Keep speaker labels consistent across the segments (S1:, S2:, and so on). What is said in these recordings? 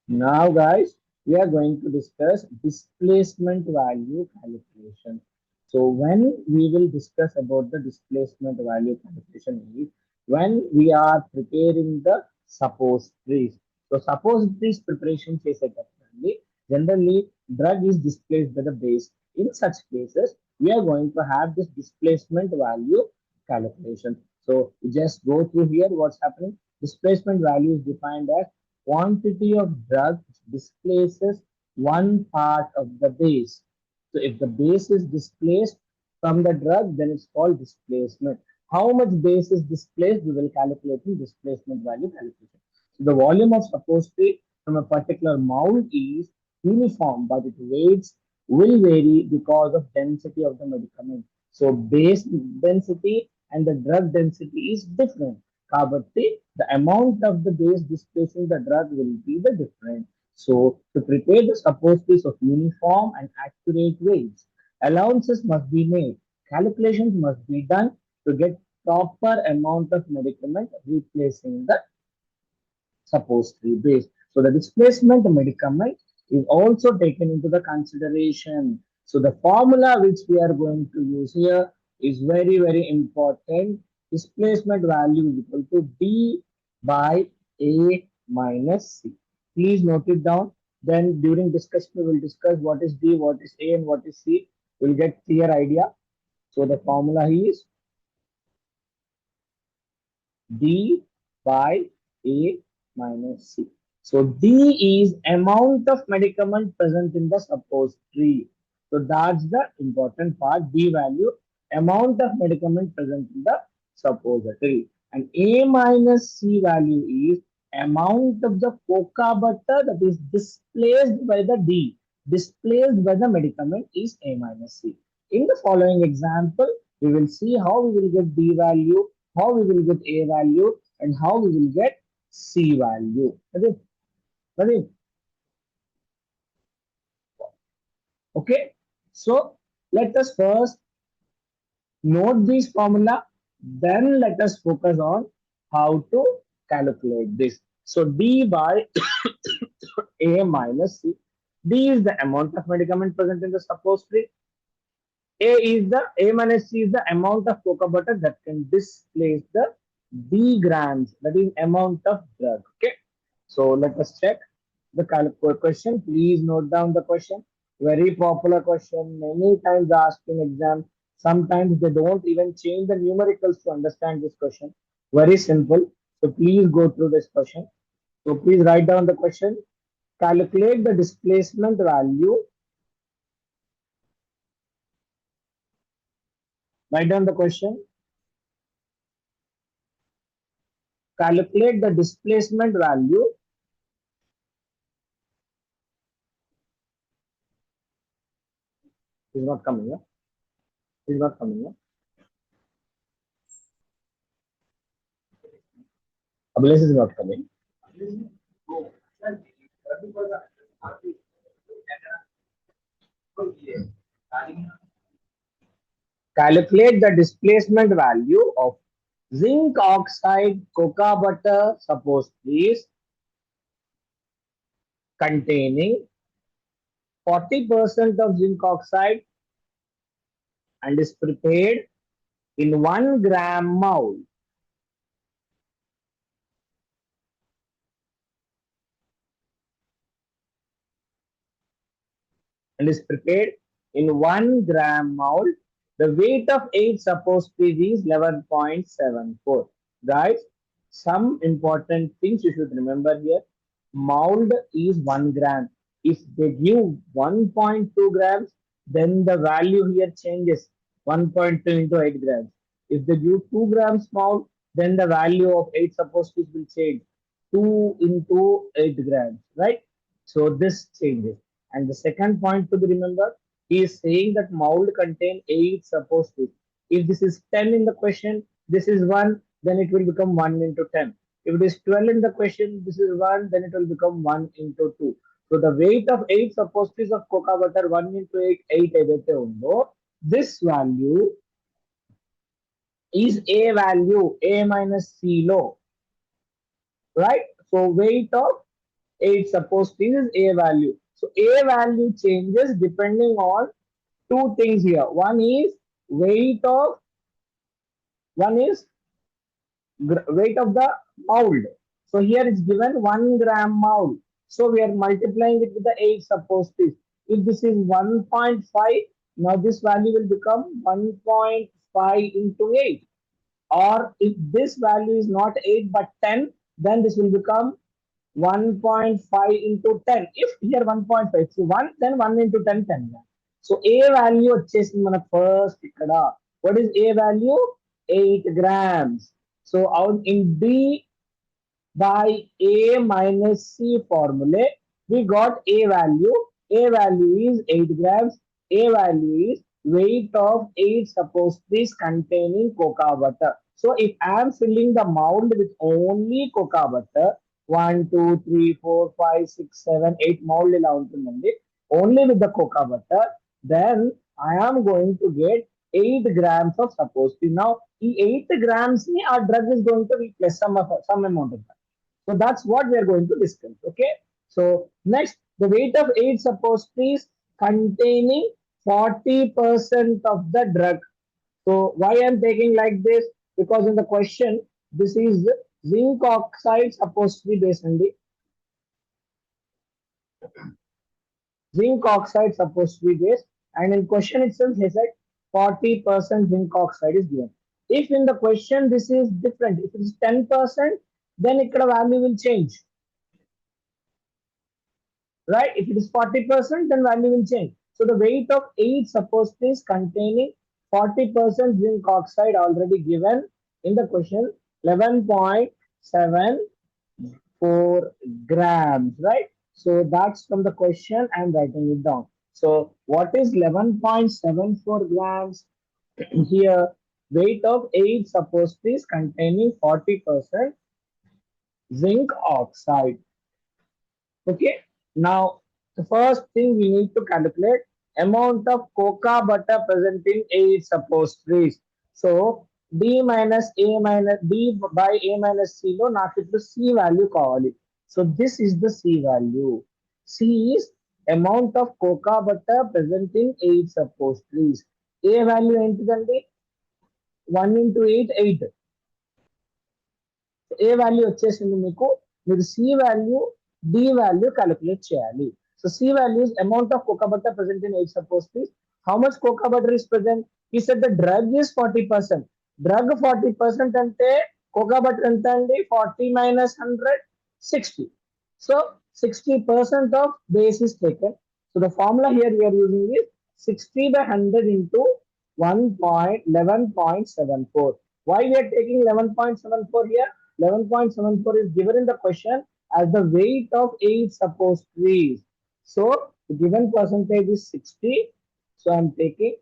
S1: Now, guys, we are going to discuss displacement value calculation. So, when we will discuss about the displacement value calculation is when we are preparing the suppositories. So, suppositories preparation case differently. Generally, drug is displaced by the base. In such cases, we are going to have this displacement value calculation. So, just go through here what's happening. Displacement value is defined as quantity of drug displaces one part of the base. So if the base is displaced from the drug, then it's called displacement. How much base is displaced, we will calculate in displacement value calculation. So the volume of suppository from a particular mold is uniform, but its weights will vary because of density of the medicament. So base density and the drug density is different. కాబట్టి the amount of the base displacing the drug will be the different. So to prepare the suppositories of uniform and accurate weights, allowances must be made. Calculations must be done to get proper amount of medicament replacing the suppository base. So the displacement medicament is also taken into the consideration. So the formula which we are going to use here is very, very important. Displacement value is equal to D by A minus C. Please note it down. Then during discussion, we will discuss what is D, what is A, and what is C. We'll get clear idea. So the formula is D by A minus C. So D is amount of medicament present in the suppository. So that's the important part. D value, amount of medicament present in the suppository. And A minus C value is amount of the coca butter that is displaced by the D. Displaced by the medicament is A minus C. In the following example, we will see how we will get D value, how we will get A value, and how we will get C value. Okay? Okay. So let us first note this formula, then let us focus on how to calculate this. So D by A minus C. D is the amount of medicament present in the suppository. A minus C is the amount of cocoa butter that can displace the D grams, that is amount of drug. Okay. So let us check the question. Please note down the question. Very popular question. Many times asked in exam. Sometimes they don't even change the numericals to understand this question. Very simple. So please go through this question. So please write down the question. Calculate the displacement value. Write down the question. Calculate the displacement value is not coming up. Is not coming up. Abhilash is not coming. Calculate the displacement value of zinc oxide cocoa butter, suppose please, containing 40% of zinc oxide and is prepared in 1 gram mold. And is prepared in 1 gram mold. The weight of 8 suppositories is 11.74. Guys, some important things you should remember here. Mold is 1 gram. If they give 1.2 grams, then the value here changes 1.2 into 8 grams. If they give 2 grams mold, then the value of 8 suppositories will change 2 into 8 grams, right? So this changes. And the second point to be remembered, he is saying that mold contain 8 suppositories. If this is 10 in the question, this is 1, then it will become 1 into 10. If it is 12 in the question, this is 1, then it will become 1 into 2. So the weight of 8 suppositories of cocoa butter 1 into 8, 8 ఏదైతే ఉందో, this value is A value, A minus C low, right? So weight of 8. Suppose this is A value. So A value changes depending on two things here. One is weight of, one is weight of the mold. So here it's given 1 gram mold. So we are multiplying it with the 8. Suppose this. If this is 1.5, now this value will become 1.5 into 8. Or if this value is not 8 but 10, then this will become 1.5 into 10. If here 1.5, so 1, then 1 into 10, 10. So A value వచ్చేసింది మన first ఇక్కడ. What is A value? 8 grams. So out in B by A minus C formula, we got A value. A value is 8 grams. A value is weight of 8 supposed is containing cocoa butter. So if I am filling the mold with only cocoa butter, 1, 2, 3, 4, 5, 6, 7, 8 mold ఇలా ఉంటుందండి. Only with the cocoa butter, then I am going to get 8 grams of supposed. Now, ఈ 8 grams ni our drug is going to replace some amount of that. So that's what we are going to discuss. Okay. So next, the weight of 8 supposed is containing 40% of the drug. So why I'm taking like this? Because in the question, this is zinc oxide supposed to be based on the zinc oxide supposed to be base, and in question itself he said 40% zinc oxide is given. If in the question this is different, if it is 10%, then ikkada value will change, right? If it is 40%, then value will change. So the weight of 8 supposed is containing 40% zinc oxide already given in the question, 11.74 grams, right? So that's from the question. I'm writing it down. So what is 11.74 grams? Here, weight of 8 supposed is containing 40% zinc oxide. Okay. Now, the first thing we need to calculate amount of cocoa butter present in 8 suppositories. So, D minus A minus D by A minus C lo నాకు ఇప్పుడు C value కావాలి. So, this is the C value. C is amount of cocoa butter present in 8 suppositories. A value ఏంటిదండి? 1 into 8, 8. ఏ value వచ్చేసింది మీకు, మీరు C value D value calculate చేయాలి. So C value is amount of cocoa butter present in 8 suppose please. How much cocoa butter is present? ఈ set the drug is 40%. Drug 40% అంటే cocoa butter ఎంత అండి? 40 minus 100, 60. So 60% of base is taken. So the formula here we are using is 60 by 100 into 1.11.74. Why we are taking 11.74 here? 11.74 is given in the question as the weight of 8 supposed trees. So the given percentage is 60. So I am taking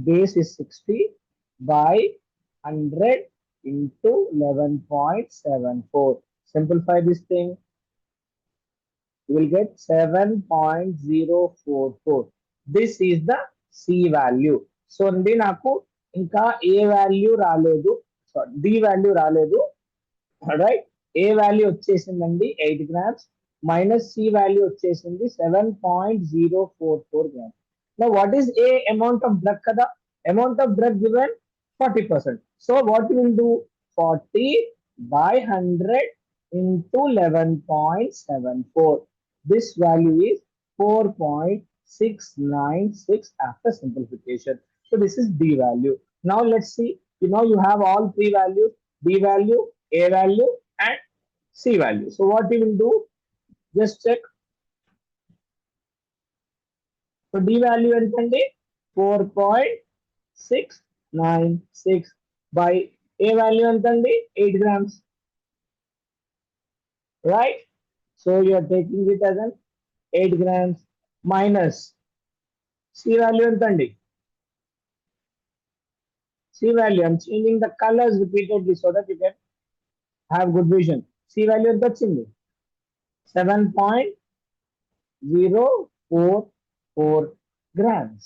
S1: base is 60 by 100 into 11.74. Simplify this thing. You will get 7.044. This is the C value. So అండి నాకు ఇంకా A value రాలేదు, sorry D value రాలేదు, right? A value వచ్చేసిందండి 8 grams minus C value వచ్చేసింది 7.044 grams. Now what is A? Amount of drug kada, amount of drug given 40%. So what we will do? 40 by 100 into 11.74. This value is 4.696 after simplification. So this is D value. Now let's see. You have all three values: D value, A value, and C value. So what we will do? Just check. So D value entandi 4.696 by A value entandi 8 grams, right? So you are taking it as an 8 grams minus C value entandi. C value, I'm changing the colors repeatedly so that you can have good vision. C value ఎంత వచ్చింది? 7.044 grams.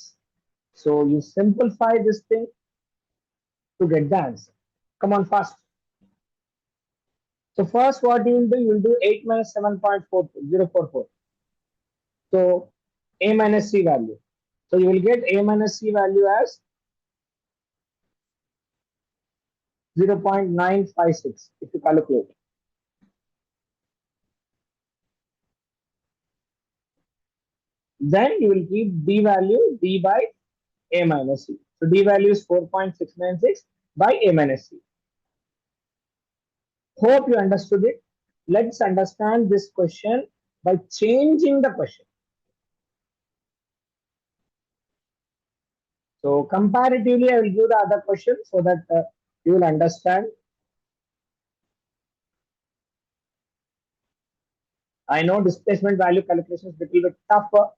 S1: So you simplify this thing to get the answer. Come on, fast. So first what you will do 8 minus 7.4044. So A minus C value. So you will get A minus C value as 0.956 if you calculate. Then you will keep D value D by A minus C. So D value is 4.696 by A minus C. Hope you understood it. Let's understand this question by changing the question. So comparatively, I will give the other question so that you will understand. I know displacement value calculation is a little bit tougher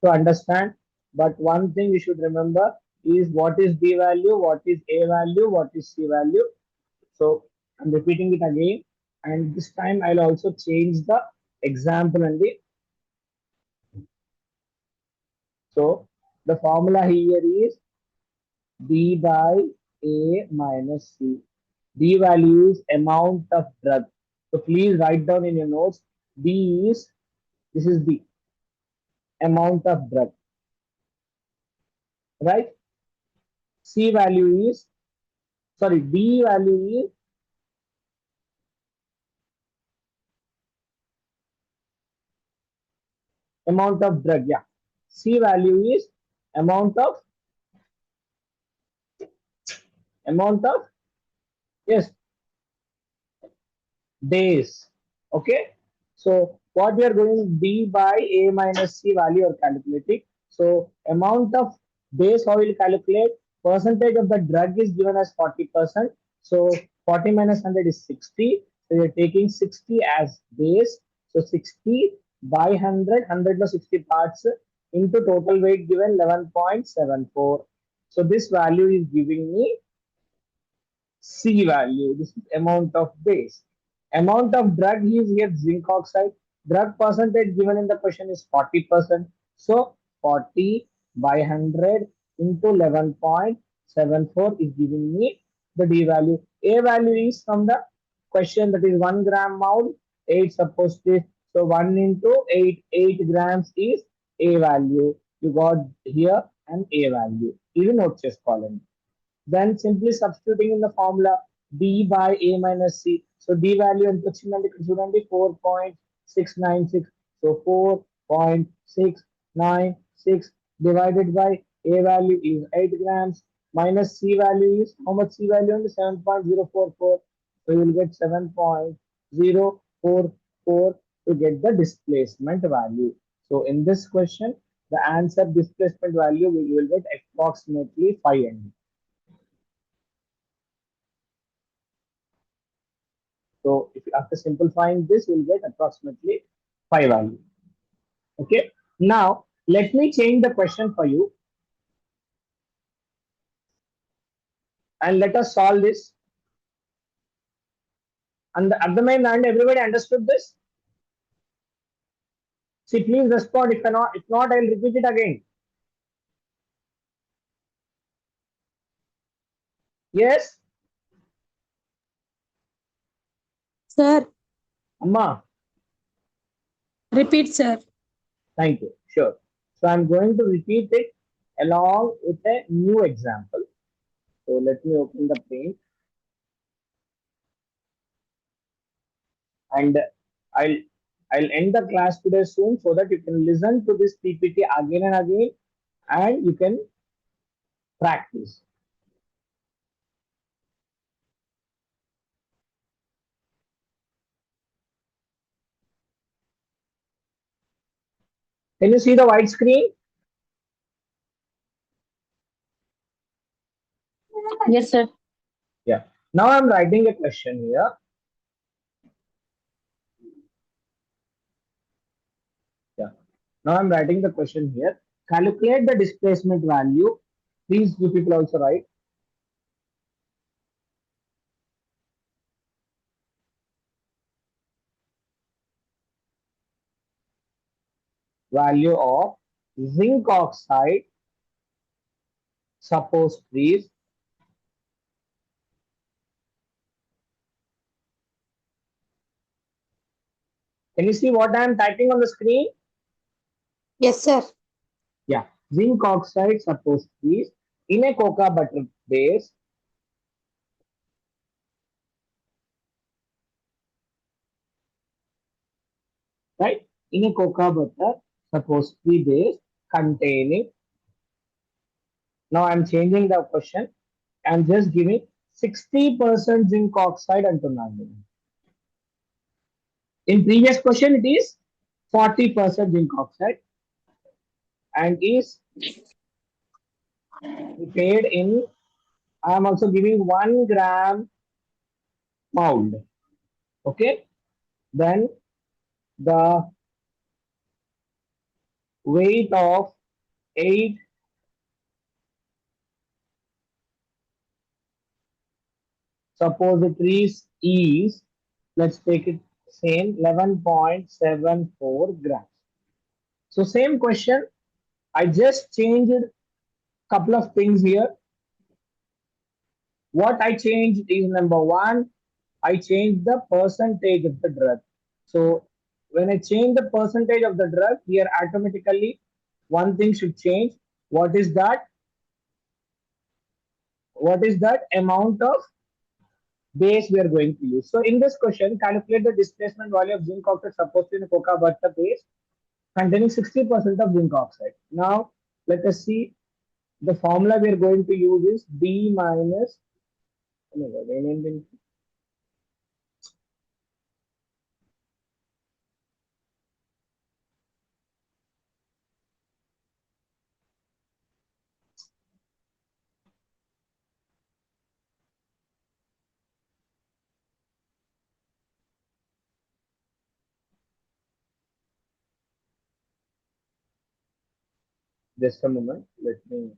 S1: to understand, but one thing you should remember is what is D value, what is A value, what is C value. So I'm repeating it again, and this time I'll also change the example and the. So the formula here is D by A minus C. D value is amount of drug. So please write down in your notes. D is, this is the amount of drug, right? C value is, sorry, D value is amount of drug. Yeah. C value is amount of, amount of, yes, days. Okay. So what we are going D by A minus C value are calculating. So amount of days how we will calculate, percentage of the drug is given as 40%. So 40 minus 100 is 60. So you're taking 60 as days. So 60 by 100, 100 plus 60 parts into total weight given 11.74. So this value is giving me C value. This is amount of base. Amount of drug is here zinc oxide. Drug percentage given in the question is 40%. So 40 by 100 into 11.74 is giving me the D value. A value is from the question, that is 1 gram mole. 8 supposed to, so 1 into 8, 8 grams is A value. You got here an A value. Even note chest column. Then simply substituting in the formula D by A minus C. So D value and చూడండి 4.696. So 4.696 divided by A value is 8 grams minus C value is how much? C value only 7.044. So you will get 7.044 to get the displacement value. So in this question, the answer displacement value you will get approximately 5 MB. So if after simplifying this, you'll get approximately 5 value. Okay. Now let me change the question for you and let us solve this. And at the main and everybody understood this? See, please respond. If not, I'll repeat it again. Yes,
S2: Sir,
S1: Amma.
S2: repeat, sir.
S1: Thank you. Sure. So I'm going to repeat it along with a new example. So let me open the page and I'll I'll end the class today soon so that you can listen to this PPT again and again and you can practice. Can you see the white screen?
S2: Yes, sir.
S1: Yeah. Now I'm writing a question here. Yeah. Now I'm writing the question here. Calculate the displacement value. Please, you people also write. Value of zinc oxide supposed is Can you see what I am typing on the screen?
S2: Yes, sir.
S1: Yeah, zinc oxide supposed to be in a cocoa butter base. Right? In a cocoa butter supposed to be base containing. Now I'm changing the question. I'm just giving 60% zinc oxide antunnanu. In previous question, it is 40% zinc oxide and is prepared in. I am also giving 1 gram mold. Okay. Then the weight of 8 suppositories is, let's take it same, 11.74 grams. So same question. I just changed couple of things here. What I changed is number one, I changed the percentage of the drug. So when I change the percentage of the drug, here automatically one thing should change. What is that? What is that amount of base we are going to use? So in this question, calculate the displacement value of zinc oxide supposed in a cocoa butter base containing 60% of zinc oxide. Now let us see the formula we are going to use is B minus. Oh my God, just a moment. Let me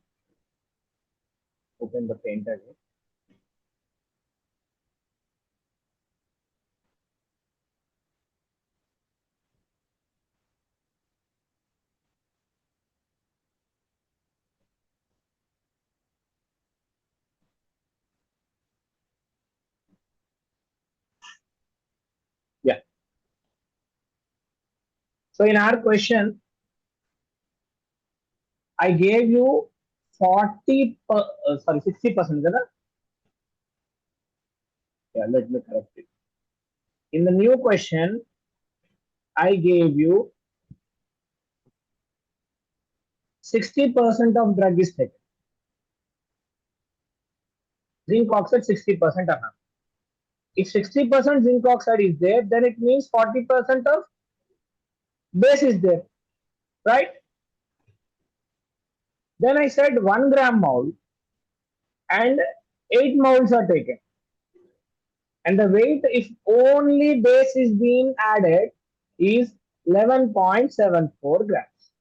S1: open the paint again. Yeah. So in our question, I gave you 60%. Yeah, let me correct it. In the new question, I gave you 60% of drug is taken. Zinc oxide 60%. If 60% zinc oxide is there, then it means 40% of base is there, right? Then I said 1 gram mole and 8 moles are taken. And the weight, if only base is being added, is 11.74 grams.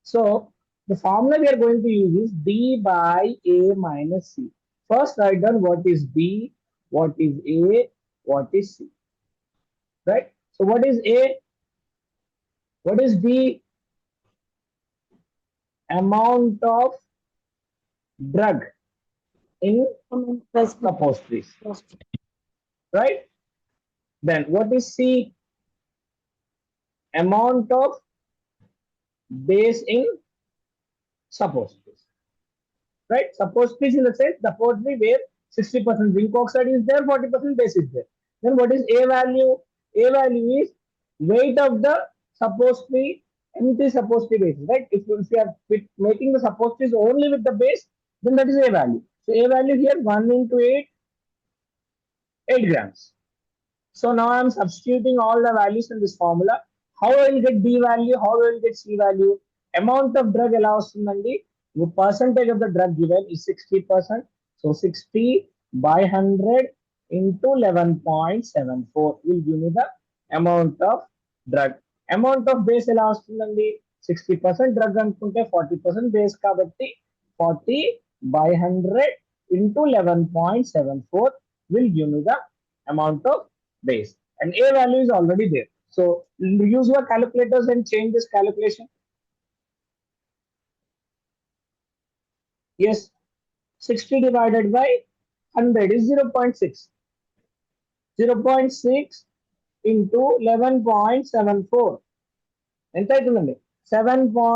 S1: So the formula we are going to use is B by A minus C. First write down what is B, what is A, what is C. Right? So what is A? What is B? Amount of drug in suppositories. Right? Then what is C? Amount of base in suppositories. Right? Suppositories in the sense suppository where 60% zinc oxide is there, 40% base is there. Then what is A value? A value is weight of the suppository, empty suppository base. Right? If you are making the suppositories only with the base, then that is A value. So A value here 1 into 8, 8 grams. So now I am substituting all the values in this formula. How I will get D value? How I will get C value? Amount of drug allows the percentage of the drug given is 60%. So 60 by 100 into 11.74 will give me the amount of drug. Amount of base allows 60% drug అనుకుంటే 40% base కాబట్టి 40 by 100 into 11.74 will give me the amount of base, and A value is already there. So use your calculators and change this calculation. Yes, 60 divided by 100 is 0.6. 0.6 into 11.74 ఎంత అవుతుందండి 7.